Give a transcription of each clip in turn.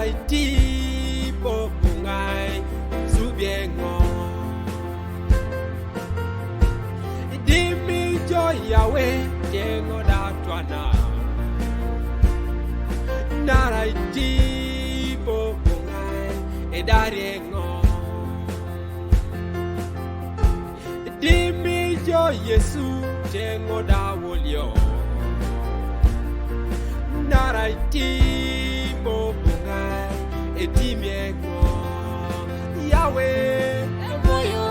Naraiti popungai subiengo Dimi joy Yahweh jengo datwana Naraiti popungai edariengo Dimi joy Yesu jengo dawolyo Naraiti popungai edimiengo Yahweh Emoyo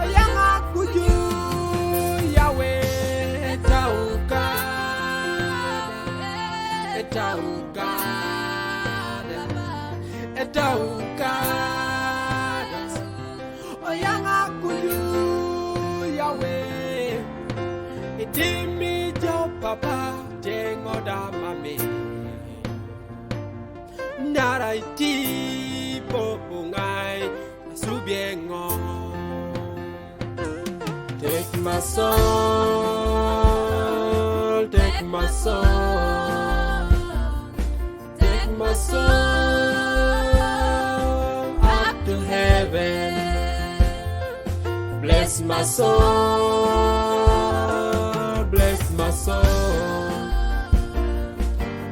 Oyanga kuju Yahweh etauka Oyanga kuju Yahweh Idimi jo papa jengoda mami Naraiti popungai subiengo Take my soul, take my soul, take my soul up to heaven. Bless my soul, bless my soul,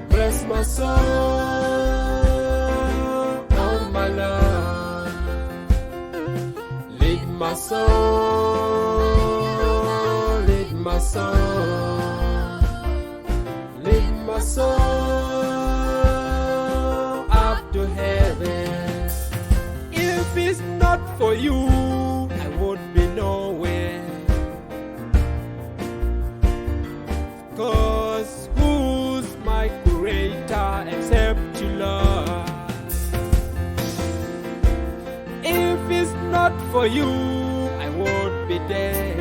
bless my soul, oh my Lord. Lead my soul, lead my soul, lead my soul up to heaven. If it's not for you, I would be nowhere. 'Cause who's my creator except you, Lord? If it's not for you, I would be dead.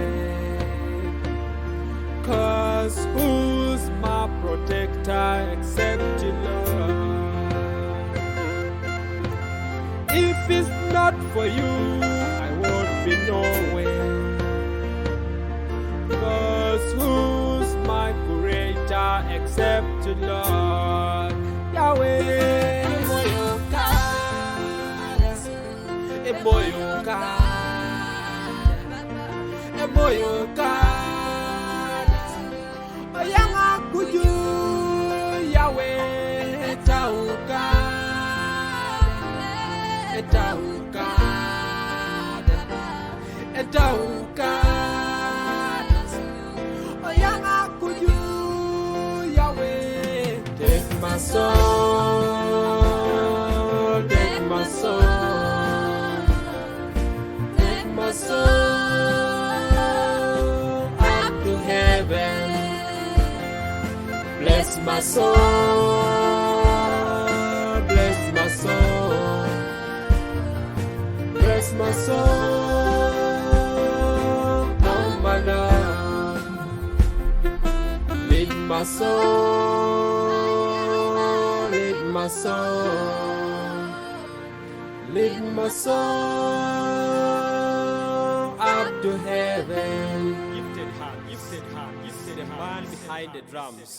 'Cause who's my protector except you, Lord? If it's not for you, I would be nowhere. 'Cause who's my creator except you, Lord? Yahweh, Emoyo, Oyanga kuju Yahweh etauka Oyanga kuju Yahweh. Take my soul, take my soul, take my soul up to heaven. Bless my soul, bless my soul, bless my soul, oh my Lord. Lead my soul, lead my soul, lead my soul up to heaven. Gifted hand, gifted hand, gifted hand. Man behind the drums.